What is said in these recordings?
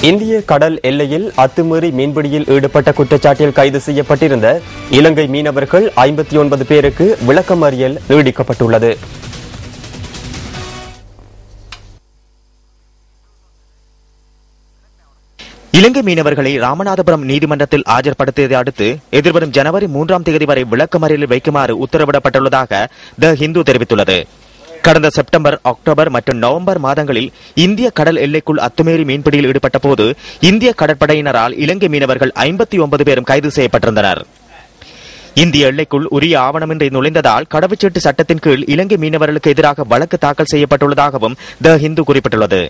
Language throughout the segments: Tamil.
இந்திய கடல் எல்லையில் அத்துமீறி மீன்பிடியில் ஈடுபட்ட குற்றச்சாட்டில் கைது செய்யப்பட்டிருந்த இலங்கை மீனவர்கள் 59 பேருக்கு விளக்கமறியல் நீடிக்கப்பட்டுள்ளது. இலங்கை மீனவர்களை ராமநாதபுரம் நீதிமன்றத்தில் ஆஜர்படுத்தியதை அடுத்து எதிர்வரும் ஜனவரி 3ஆம் தேதி வரை விளக்கமறியலில் வைக்குமாறு உத்தரவிடப்பட்டுள்ளதாக த ஹிந்து தெரிவித்துள்ளது. கடந்த செப்டம்பர், அக்டோபர் மற்றும் நவம்பர் மாதங்களில் இந்திய கடல் எல்லைக்குள் அத்துமீறி மீன்பிடியில் ஈடுபட்ட போது இந்திய கடற்படையினரால் இலங்கை மீனவர்கள் 59 பேரும் கைது செய்யப்பட்டிருந்தனர். இந்திய எல்லைக்குள் உரிய ஆவணமின்றி நுழைந்ததால் கடவுச்சீட்டு சட்டத்தின் கீழ் இலங்கை மீனவர்களுக்கு எதிராக வழக்கு தாக்கல் செய்யப்பட்டுள்ளதாகவும் த ஹிந்து குறிப்பிட்டுள்ளது.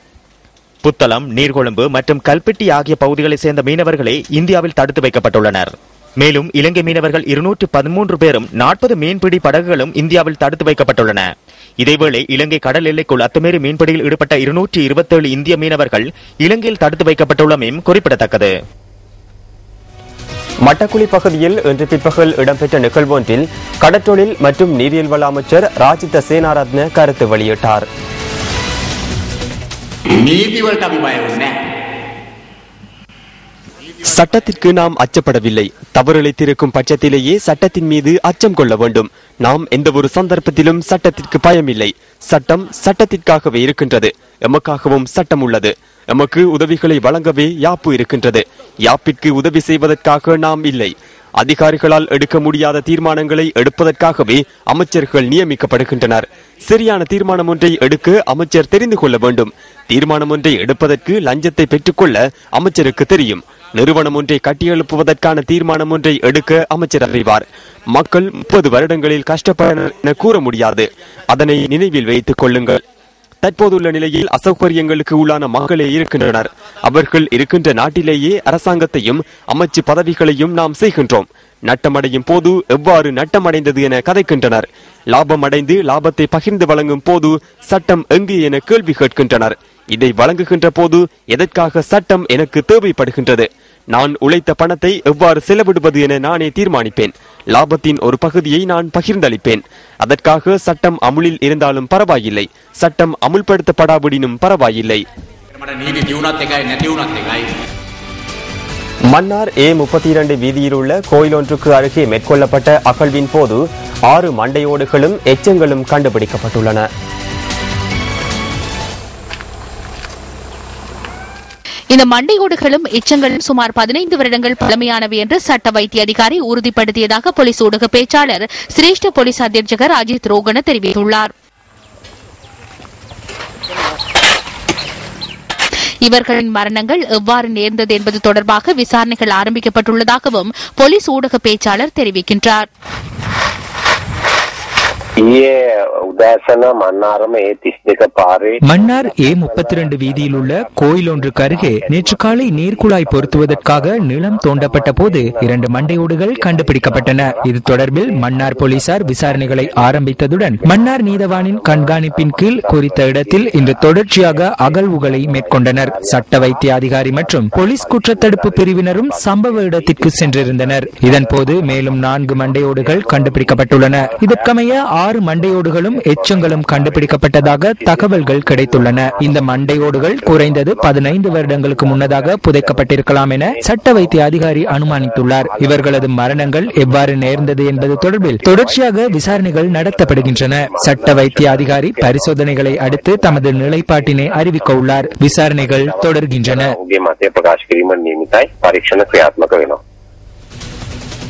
புத்தளம், நீர்கொழும்பு மற்றும் கல்பெட்டி ஆகிய பகுதிகளைச் சேர்ந்த மீனவர்களே இந்தியாவில் தடுத்து வைக்கப்பட்டுள்ளனர். மேலும் இலங்கை மீனவர்கள் 213 பேரும் 40 மீன்பிடி படகுகளும் இந்தியாவில் தடுத்து வைக்கப்பட்டுள்ளன. இதேவேளை இலங்கை கடல் எல்லைக்குள் அத்துமீறி மீன்பிடியில் ஈடுபட்ட 227 இந்திய மீனவர்கள் இலங்கையில் தடுத்து வைக்கப்பட்டுள்ளமையும் குறிப்பிடத்தக்கது. மட்டக்குளி பகுதியில் இன்று பிற்பகல் இடம்பெற்ற நிகழ்வொன்றில் கடற்றொழில் மற்றும் நீரியல் வள அமைச்சர் ராஜித சேனாரத்ன கருத்து வெளியிட்டார். சட்டத்திற்கு நாம் அச்சப்படவில்லை. தவறிழைத்திருக்கும் பட்சத்திலேயே சட்டத்தின் மீது அச்சம் கொள்ள வேண்டும். நாம் எந்த ஒரு சந்தர்ப்பத்திலும் சட்டத்திற்கு பயமில்லை. சட்டம் சட்டத்திற்காகவே இருக்கின்றது. எமக்காகவும் சட்டம் உள்ளது. எமக்கு உதவிகளை வழங்கவே யாப்பு இருக்கின்றது. யாப்பிற்கு உதவி செய்வதற்காக நாம் இல்லை. அதிகாரிகளால் எடுக்க முடியாத தீர்மானங்களை எடுப்பதற்காகவே அமைச்சர்கள் நியமிக்கப்படுகின்றனர். சரியான தீர்மானம் ஒன்றை எடுக்க அமைச்சர் தெரிந்து கொள்ள வேண்டும். தீர்மானம் ஒன்றை எடுப்பதற்கு லஞ்சத்தை பெற்றுக்கொள்ள அமைச்சருக்கு தெரியும். நிறுவனம் ஒன்றை கட்டியெழுப்புவதற்கான தீர்மானம் ஒன்றை எடுக்க அமைச்சர் அறிவார். மக்கள் 30 வருடங்களில் கஷ்டப்பட என கூற முடியாது. அதனை நினைவில் வைத்துக் கொள்ளுங்கள். தற்போதுள்ள நிலையில் அசௌகரியங்களுக்கு உள்ளான மக்களே இருக்கின்றனர். அவர்கள் இருக்கின்ற நாட்டிலேயே அரசாங்கத்தையும் அமைச்சு பதவிகளையும் நாம் செய்கின்றோம். நட்டமடையும் போது எவ்வாறு நட்டமடைந்தது என கதைக்கின்றனர். லாபம் அடைந்து லாபத்தை பகிர்ந்து வழங்கும் போது சட்டம் எங்கு என கேள்வி கேட்கின்றனர். இதை வழங்குகின்ற போது எதற்காக சட்டம் எனக்கு தேவைப்படுகின்றது? நான் உழைத்த பணத்தை எவ்வாறு செலவிடுவது என நானே தீர்மானிப்பேன். லாபத்தின் ஒரு பகுதியை நான் பகிர்ந்தளிப்பேன். அதற்காக சட்டம் அமுலில் இருந்தாலும் பரவாயில்லை. சட்டம் அமுல்படுத்தப்படாவிடினும் பரவாயில்லை. மன்னார் A32 வீதியில் உள்ள கோயில் ஒன்றுக்கு அருகே மேற்கொள்ளப்பட்ட அகழ்வின் போது 6 மண்டையோடுகளும் எச்சங்களும் கண்டுபிடிக்கப்பட்டுள்ளன. இந்த மண்டையோடுகளும் எச்சங்களும் சுமார் 15 வருடங்கள் பழமையானவை என்று சட்ட வைத்திய அதிகாரி உறுதிப்படுத்தியதாக போலீஸ் ஊடக பேச்சாளர் சிரேஷ்ட போலீஸ் அத்தியட்சகர் அஜித் ரோகன தெரிவித்துள்ளார். இவர்களின் மரணங்கள் எவ்வாறு நேர்ந்தது என்பது தொடர்பாக விசாரணைகள் ஆரம்பிக்கப்பட்டுள்ளதாகவும் போலீஸ் ஊடக பேச்சாளர் தெரிவிக்கின்றார். மன்னார் A32 வீதியில் உள்ள கோயில் ஒன்றுக்கு அருகே நேற்று காலை நீர்க்குழாய் பொருத்துவதற்காக நிலம் தோண்டப்பட்ட போது 2 மண்டையோடுகள் கண்டுபிடிக்கப்பட்டன. இது தொடர்பில் மன்னார் போலீசார் விசாரணைகளை ஆரம்பித்ததுடன் மன்னார் நீதவானின் கண்காணிப்பின் கீழ் குறித்த இடத்தில் இன்று தொடர்ச்சியாக அகழ்வுகளை மேற்கொண்டனர். சட்ட வைத்திய அதிகாரி மற்றும் போலீஸ் குற்றத்தடுப்பு பிரிவினரும் சம்பவ இடத்திற்கு சென்றிருந்தனர். இதன்போது மேலும் 4 மண்டையோடுகள் கண்டுபிடிக்கப்பட்டுள்ளன. இதற்கமைய 6 மண்டையோடுகளும் எச்சங்களும் கண்டுபிடிக்கப்பட்டதாக தகவல்கள் கிடைத்துள்ளன. இந்த மண்டையோடுகள் குறைந்தது 15 வருடங்களுக்கு முன்னதாக புதைக்கப்பட்டிருக்கலாம் என சட்ட வைத்திய அதிகாரி அனுமானித்துள்ளார். இவர்களது மரணங்கள் எவ்வாறு நேர்ந்தது என்பது தொடர்பில் தொடர்ச்சியாக விசாரணைகள் நடத்தப்படுகின்றன. சட்ட வைத்திய அதிகாரி பரிசோதனைகளை அடுத்து தமது நிலைப்பாட்டினை அறிவிக்க உள்ளார். விசாரணைகள் தொடர்கின்றன.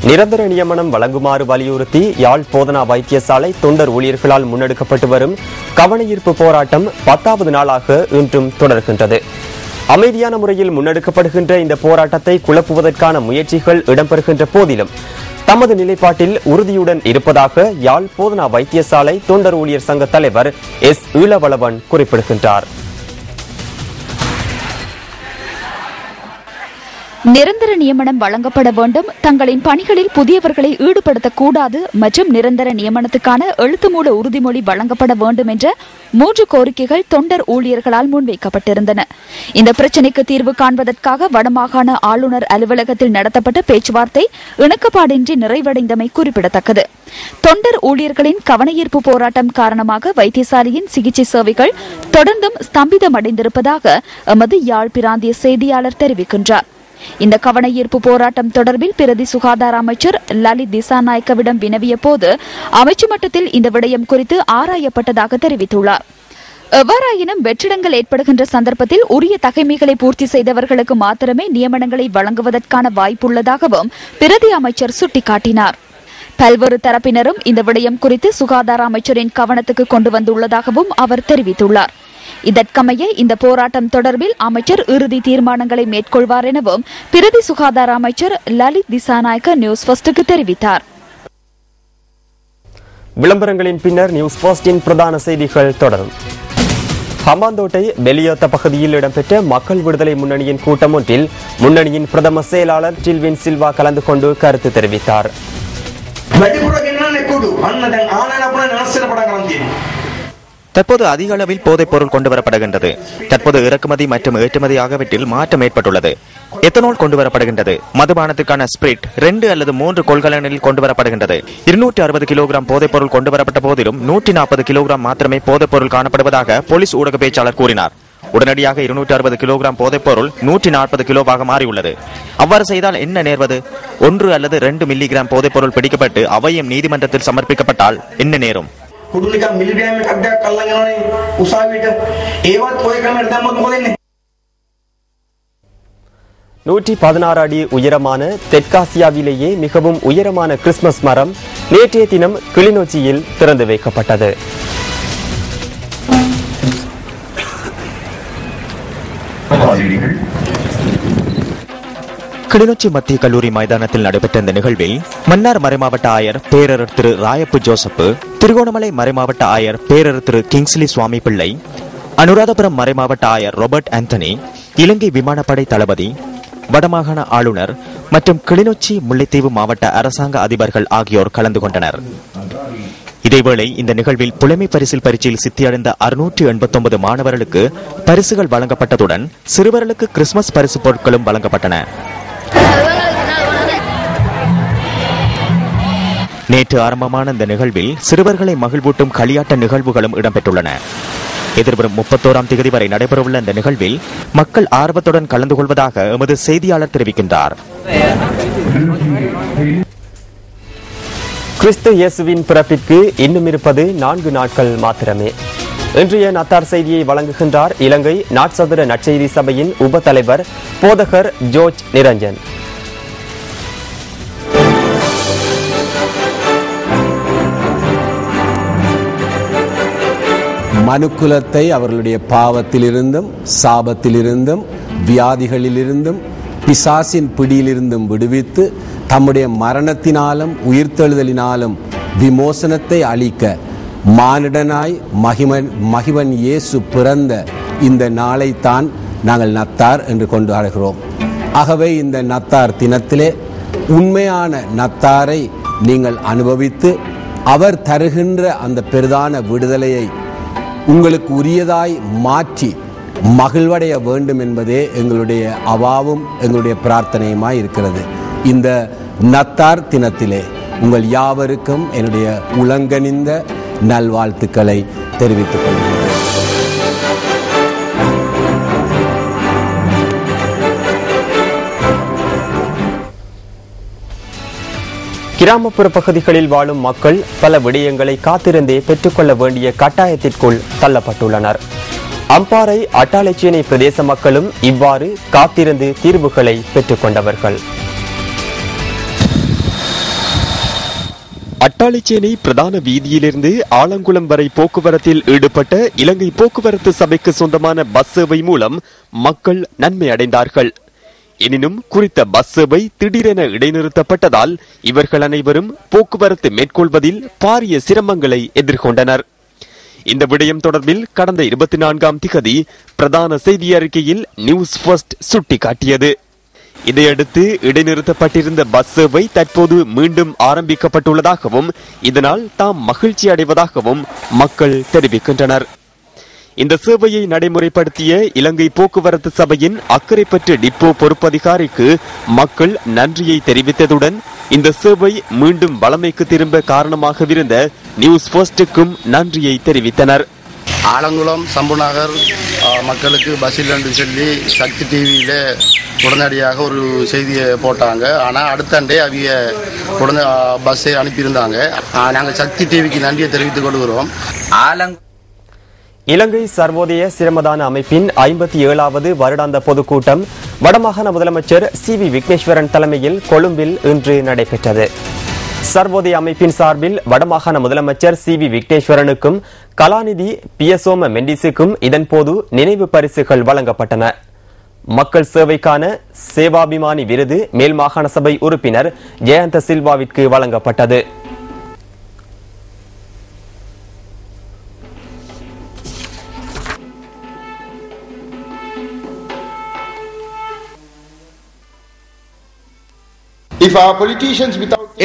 நிரந்தர நியமனம் வழங்குமாறு வலியுறுத்தி யாழ் போதனா வைத்தியசாலை தொண்டர் ஊழியர்களால் முன்னெடுக்கப்பட்டு வரும் கவனஈர்ப்பு போராட்டம் 10வது நாளாக இன்றும் தொடர்கின்றது. அமைதியான முறையில் முன்னெடுக்கப்படுகின்ற இந்த போராட்டத்தை குழப்புவதற்கான முயற்சிகள் இடம்பெறுகின்ற போதிலும் தமது நிலைப்பாட்டில் உறுதியுடன் இருப்பதாக யாழ் போதனா வைத்தியசாலை தொண்டர் ஊழியர் சங்க தலைவர் S. ஈழவளவன் குறிப்பிடுகின்றார். நிரந்தர நியமனம் வழங்கப்பட வேண்டும், தங்களின் பணிகளில் புதியவர்களை ஈடுபடுத்தக்கூடாது மற்றும் நிரந்தர நியமனத்துக்கான எழுத்துமூல உறுதிமொழி வழங்கப்பட வேண்டும் என்ற 3 கோரிக்கைகள் தொண்டர் ஊழியர்களால் முன்வைக்கப்பட்டிருந்தன. இந்த பிரச்சினைக்கு தீர்வு காண்பதற்காக வடமாகாண ஆளுநர் அலுவலகத்தில் நடத்தப்பட்ட பேச்சுவார்த்தை இணக்கப்பாடின்றி நிறைவடைந்தமை குறிப்பிடத்தக்கது. தொண்டர் ஊழியர்களின் கவனஈர்ப்பு போராட்டம் காரணமாக வைத்தியசாலையின் சிகிச்சை சேவைகள் தொடர்ந்தும் ஸ்தம்பிதமடைந்திருப்பதாக எமது யாழ் பிராந்திய செய்தியாளர் தெரிவிக்கின்றார். இந்த கவனஈர்ப்பு போராட்டம் தொடர்பில் பிரதி சுகாதார அமைச்சர் லலித் திசாநாயக்கவிடம் வினவிய போது அமைச்சு மட்டத்தில் இந்த விடயம் குறித்து ஆராயப்பட்டதாக தெரிவித்துள்ளார். எவ்வாறாயினும் வெற்றிடங்கள் ஏற்படுகின்ற சந்தர்ப்பத்தில் உரிய தகைமைகளை பூர்த்தி செய்தவர்களுக்கு மாத்திரமே நியமனங்களை வழங்குவதற்கான வாய்ப்புள்ளதாகவும் பிரதி அமைச்சர் சுட்டிக்காட்டினார். பல்வேறு தரப்பினரும் இந்த விடயம் குறித்து சுகாதார அமைச்சரின் கவனத்துக்கு கொண்டு வந்துள்ளதாகவும் அவர் தெரிவித்துள்ளார். இதற்கமைய இந்த போராட்டம் தொடர்பில் அமைச்சர் இறுதி தீர்மானங்களை மேற்கொள்வார் எனவும் பிரதி சுகாதார அமைச்சர் லலித் திசாநாயக்க நியூஸ் ஃபர்ஸ்டுக்கு தெரிவித்தார். விளம்பரங்களின் பின்னர் நியூஸ் ஃபர்ஸ்டின் பிரதான செய்திகள் தொடரும். ஹம்பாந்தோட்டை பெலியோத்த பகுதியில் இடம்பெற்ற மக்கள் விடுதலை முன்னணியின் கூட்டம் ஒன்றில் முன்னணியின் பிரதம செயலாளர் டில்வின் சில்வா கலந்து கொண்டு கருத்து தெரிவித்தார். தற்போது அதிக அளவில் போதைப் பொருள் கொண்டுவரப்படுகின்றது. தற்போது இறக்குமதி மற்றும் ஏற்றுமதி ஆகியவற்றில் மாற்றம் ஏற்பட்டுள்ளது. எத்தனால் கொண்டுவரப்படுகின்றது. மதுபானத்துக்கான ஸ்பிரிட் 2 அல்லது 3 கொள்கலனில் கொண்டுவரப்படுகின்றது. 260 கிலோகிராம் போதைப் பொருள் கொண்டுவரப்பட்ட போதிலும் 140 கிலோகிராம் மாத்திரமே போதைப் பொருள் காணப்படுவதாக போலீஸ் ஊடக பேச்சாளர் கூறினார். உடனடியாக 260 கிலோகிராம் போதைப் பொருள் 140 கிலோவாக மாறியுள்ளது. அவ்வாறு செய்தால் என்ன நேர்வது? 1 அல்லது 2 மில்லிகிராம் போதைப் பொருள் பிடிக்கப்பட்டு அவையும் நீதிமன்றத்தில் சமர்ப்பிக்கப்பட்டால் என்ன நேரும்? 116 அடி உயரமான தெற்காசியாவிலேயே மிகவும் உயரமான கிறிஸ்துமஸ் மரம் நேற்றைய தினம் கிளிநொச்சியில் திறந்து வைக்கப்பட்டது. கிளிநொச்சி மத்திய கல்லூரி மைதானத்தில் நடைபெற்ற இந்த நிகழ்வில் மன்னார் மறைமாவட்ட ஆயர் பேரரர் திரு ராயப்பு ஜோசப், திருகோணமலை மறைமாவட்ட ஆயர் பேரரர் திரு கிங்ஸ்லி சுவாமி பிள்ளை, அனுராதபுரம் மறைமாவட்ட ஆயர் ராபர்ட் ஆந்தனி, இலங்கை விமானப்படை தளபதி, வடமாகாண ஆளுநர் மற்றும் கிளிநொச்சி முல்லைத்தீவு மாவட்ட அரசாங்க அதிபர்கள் ஆகியோர் கலந்து கொண்டனர். இதேவேளை இந்த நிகழ்வில் புலமை பரிசில் பரீட்சையில் சித்தியடைந்த 689 மாணவர்களுக்கு பரிசுகள் வழங்கப்பட்டதுடன் சிறுவர்களுக்கு கிறிஸ்துமஸ் பரிசு பொருட்களும் வழங்கப்பட்டன. நேற்று ஆரம்பமான இந்த நிகழ்வில் சிறுவர்களை மகிழ்வூட்டும் களியாட்ட நிகழ்வுகளும் இடம்பெற்றுள்ளன. எதிர்வரும் 31ஆம் தேதி வரை நடைபெறவுள்ள இந்த நிகழ்வில் மக்கள் ஆர்வத்துடன் கலந்து கொள்வதாக எமது செய்தியாளர் தெரிவிக்கின்றார். கிறிஸ்து இயேசுவின் பிறப்பிற்கு இன்னும் இருப்பது 4 நாட்கள் மாத்திரமே. இன்றைய நத்தார் செய்தியை வழங்குகின்றார் இலங்கை நாட்சதுர நற்செய்தி சபையின் உப தலைவர் போதகர் ஜோர்ஜ் நிரஞ்சன். மனுக்குலத்தை அவர்களுடைய பாவத்திலிருந்தும் சாபத்திலிருந்தும் வியாதிகளிலிருந்தும் பிசாசின் பிடியிலிருந்தும் விடுவித்து தம்முடைய மரணத்தினாலும் உயிர்த்தெழுதலினாலும் விமோசனத்தை அளிக்க மானிடனாய் மகிவன் இயேசு பிறந்த இந்த நாளைத்தான் நாங்கள் நத்தார் என்று கொண்டாடுகிறோம். ஆகவே இந்த நத்தார் தினத்திலே உண்மையான நத்தாரை நீங்கள் அனுபவித்து அவர் தருகின்ற அந்த பெரிதான விடுதலையை உங்களுக்கு உரியதாய் மாற்றி மகிழ்வடைய வேண்டும் என்பதே எங்களுடைய அவாவும் எங்களுடைய பிரார்த்தனையுமாய் இருக்கிறது. இந்த நத்தார் தினத்திலே உங்கள் யாவருக்கும் என்னுடைய உலங்கனிந்த நல்வாழ்த்துக்களை தெரிவித்துக் கொள்கிறேன். கிராமப்புற பகுதிகளில் வாழும் மக்கள் பல விடயங்களை காத்திருந்தே பெற்றுக்கொள்ள வேண்டிய கட்டாயத்திற்குள் தள்ளப்பட்டுள்ளனர். அம்பாறை அட்டாளைச்சேனை பிரதேச மக்களும் இவ்வாறு காத்திருந்து தீர்வுகளை பெற்றுக்கொண்டவர்கள். அட்டாளைச்சேனை பிரதான வீதியிலிருந்து ஆலங்குளம் வரை போக்குவரத்தில் ஈடுபட்ட இலங்கை போக்குவரத்து சபைக்கு சொந்தமான பஸ் சேவை மூலம் மக்கள் நன்மை அடைந்தார்கள். எனினும் குறித்த பஸ் சேவை திடீரென இடைநிறுத்தப்பட்டதால் இவர்கள் அனைவரும் போக்குவரத்து மேற்கொள்வதில் பாரிய சிரமங்களை எதிர்கொண்டனர். இந்த விடயம் தொடர்பில் கடந்த 24ஆம் திகதி பிரதான செய்தி அறிக்கையில் நியூஸ் ஃபர்ஸ்ட் சுட்டிக்காட்டியது. இதையடுத்து இடைநிறுத்தப்பட்டிருந்த பஸ் சேவை தற்போது மீண்டும் ஆரம்பிக்கப்பட்டுள்ளதாகவும் இதனால் தாம் மகிழ்ச்சி அடைவதாகவும் மக்கள் தெரிவிக்கின்றனர். இந்த சேவையை நடைமுறைப்படுத்திய இலங்கை போக்குவரத்து சபையின் அக்கரைப்பற்று டிப்போ பொறுப்பதிகாரிக்கு மக்கள் நன்றியை தெரிவித்ததுடன் இந்த சேவை மீண்டும் வளமைக்கு திரும்ப காரணமாகவிருந்த நியூஸ் ஃபர்ஸ்டுக்கும் நன்றியை தெரிவித்தனர். ஆலங்குளம் சம்புநகர் மக்களுக்கு பஸ் இல்லைன்னு சொல்லி சக்தி டிவியில் உடனடியாக ஒரு செய்தியை போட்டாங்க. ஆனால் அடுத்தண்டே அவங்க உடனே பஸ்ஸை அனுப்பியிருந்தாங்க. நாங்கள் சக்தி டிவிக்கு நன்றியை தெரிவித்துக் கொள்கிறோம். இலங்கை சர்வோதய சிரமதான அமைப்பின் 57வது வருடாந்த பொதுக்கூட்டம் வடமாகாண முதலமைச்சர் சி.வி. விக்னேஸ்வரன் தலைமையில் கொழும்பில் இன்று நடைபெற்றது. சர்வோதய அமைப்பின் சார்பில் வடமாகாண முதலமைச்சர் சி.வி. விக்னேஸ்வரனுக்கும் கலாநிதி பியசோம மெண்டிஸுக்கும் இதன்போது நினைவு பரிசுகள் வழங்கப்பட்டன. மக்கள் சேவைக்கான சேவாபிமானி விருது மேல் மாகாண சபை உறுப்பினர் ஜெயந்த சில்வாவிற்கு வழங்கப்பட்டது.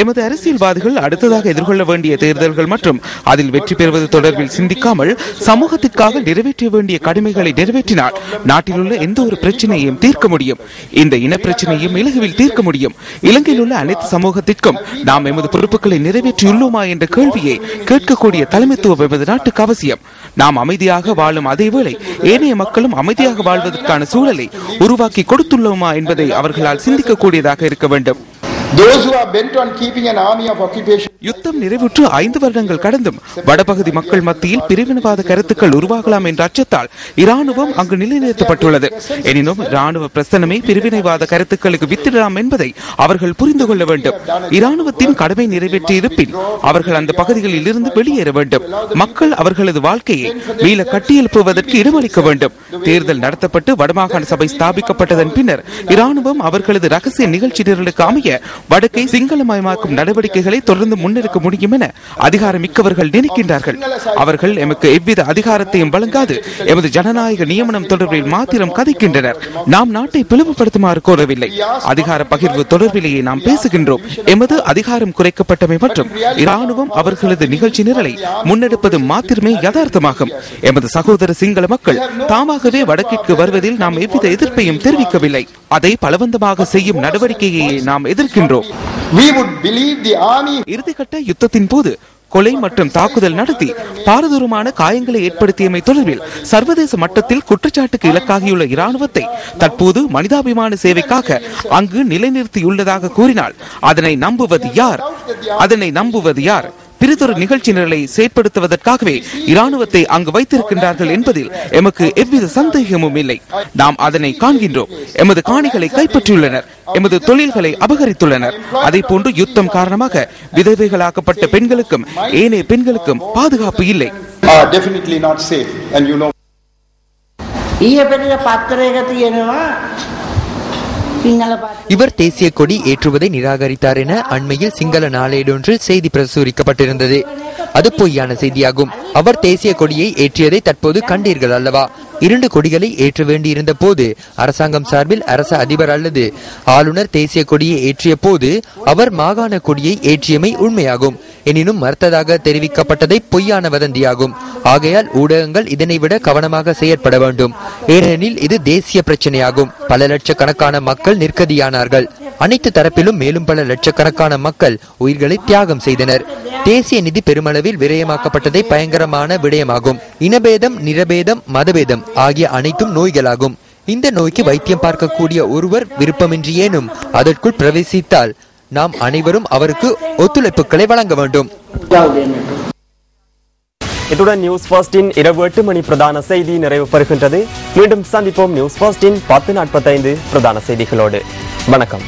எமது அரசியல்வாதிகள் அடுத்ததாக எதிர்கொள்ள வேண்டிய தேர்தல்கள் மற்றும் அதில் வெற்றி பெறுவது தொடர்பில் சிந்திக்காமல் சமூகத்திற்காக நிறைவேற்ற வேண்டிய கடமைகளை நிறைவேற்றினால் நாட்டில் உள்ள எந்த ஒரு பிரச்சனையையும் தீர்க்க முடியும். இந்த இன பிரச்சனையும் இலகுவில் தீர்க்க முடியும். இலங்கையில் உள்ள அனைத்து சமூகத்திற்கும் நாம் எமது பொறுப்புகளை நிறைவேற்றியுள்ளோமா என்ற கேள்வியை கேட்கக்கூடிய தலைமைத்துவம் எமது நாட்டுக்கு அவசியம். நாம் அமைதியாக வாழும் அதேவேளை ஏனைய மக்களும் அமைதியாக வாழ்வதற்கான சூழலை உருவாக்கி கொடுத்துள்ளோமா என்பதை அவர்களால் சிந்திக்கக்கூடியதாக இருக்க வேண்டும். யுத்தம் நிறைவுற்று 5 வருடங்கள் கடந்தும் வடபகுதி மக்கள் மத்தியில் பிரிவினவாத கருத்துக்கள் உருவாகலாம் என்ற அச்சத்தால் இராணுவம் அங்கு நிலைநிறுத்தப்பட்டுள்ளது. எனினும் இராணுவ பிரசனமே பிரிவினைவாத கருத்துக்களுக்கு வித்திடலாம் என்பதை அவர்கள் புரிந்து கொள்ள வேண்டும். இராணுவத்தின் கடமை நிறைவேற்றி இருப்பின் அவர்கள் அந்த பகுதிகளில் இருந்து வெளியேற வேண்டும். மக்கள் அவர்களது வாழ்க்கையை மீள கட்டியெழுப்புவதற்கு இடமளிக்க வேண்டும். தேர்தல் நடத்தப்பட்டு வடமாகாண சபை ஸ்தாபிக்கப்பட்டதன் பின்னர் இராணுவம் அவர்களது ரகசிய நிகழ்ச்சி நிரலுக்கு அமைய வடக்கை சிங்களமயமாக்கும் நடவடிக்கைகளை தொடர்ந்து முன்னெடுக்க முடியும் என அதிகாரமிக்கவர்கள் நினைக்கின்றார்கள். அவர்கள் எமக்கு எவ்வித அதிகாரத்தையும் வழங்காது எமது ஜனநாயக நியமனம் தொடர்பில் மாத்திரம் கதைக்கின்றனர். நாம் நாட்டை பிளவுபடுத்துமாறு கோரவில்லை. அதிகார பகிர்வு தொடர்பிலேயே நாம் பேசுகின்றோம். எமது அதிகாரம் குறைக்கப்பட்டமை மற்றும் இராணுவம் அவர்களது நிகழ்ச்சி நிரலை முன்னெடுப்பது மாத்திரமே யதார்த்தமாகும். எமது சகோதர சிங்கள மக்கள் தாமாகவே வடக்கிற்கு வருவதில் நாம் எவ்வித எதிர்ப்பையும் தெரிவிக்கவில்லை. அதை பலவந்தமாக செய்யும் நடவடிக்கையை நாம் எதிர்க்கின்றோம். இறுதிக்கட்ட யுத்தத்தின் போது கொலை மற்றும் தாக்குதல் நடத்தி பாரதூரமான காயங்களை ஏற்படுத்தியமை தொடர்பில் சர்வதேச மட்டத்தில் குற்றச்சாட்டுக்கு இலக்காகியுள்ள இராணுவத்தை தற்போது மனிதாபிமான சேவைக்காக அங்கு நிலைநிறுத்தியுள்ளதாக கூறினால் அதனை நம்புவது யார்? பிரிதொரு நிகழ்ச்சி நிரலை செயற்படுத்துவதற்காகவே இராணுவத்தை அங்கு வைத்திருக்கின்றார்கள் என்பதில் எமக்கு எவ்வித சந்தேகமும் இல்லை. நாம் அதனை காண்கின்றோம். எமது காணிகளை கைப்பற்றியுள்ளனர். எமது தொழில்களை அபகரித்துள்ளனர். அதே போன்று யுத்தம் காரணமாக விதவைகளாக்கப்பட்ட பெண்களுக்கும் ஏனைய பெண்களுக்கும் பாதுகாப்பு இல்லை. இவர் தேசிய கொடி ஏற்றுவதை நிராகரித்தார் என அண்மையில் சிங்கள நாளேடொன்று செய்தி பிரசுரிக்கப்பட்டிருந்தது. அது பொய்யான செய்தியாகும். அவர் தேசிய கொடியை ஏற்றியதை தற்போது கண்டீர்கள் அல்லவா? 2 கொடிகளை ஏற்ற வேண்டியிருந்த போது அரசாங்கம் சார்பில் அரச அதிபர் அல்லது ஆளுநர் தேசிய கொடியை ஏற்றிய போது அவர் மாகாண கொடியை ஏற்றியமை உண்மையாகும். எனினும் மறுத்ததாக தெரிவிக்கப்பட்டதை பொய்யான வதந்தியாகும். ஆகையால் ஊடகங்கள் இதனை விட கவனமாக செயற்பட வேண்டும். ஏனெனில் இது தேசிய பிரச்சனையாகும். பல லட்சக்கணக்கான மக்கள் நிர்கதியானார்கள். அனைத்து தரப்பிலும் மேலும் பல லட்சக்கணக்கான மக்கள் உயிர்களை தியாகம் செய்தனர். தேசிய நிதி பெருமளவில் விரயமாக்கப்பட்டதை பயங்கரமான விடயமாகும். இனபேதம், நிறபேதம், மதபேதம் ஆகிய அனைத்தும் நோய்களாகும். இந்த நோய்க்கு வைத்தியம் பார்க்கக்கூடிய ஒருவர் விருப்பமின்றியேனும் அதற்குள் பிரவேசித்தால் நாம் அனைவரும் அவருக்கு ஒத்துழைப்புகளை வழங்க வேண்டும். இத்துடன் நியூஸ் ஃபர்ஸ்டின் இரவு 8 மணி பிரதான செய்தி நிறைவு பெறுகின்றது. மீண்டும் சந்திப்போம் நியூஸ் ஃபர்ஸ்டின் 10:45 பிரதான செய்திகளோடு. வணக்கம்.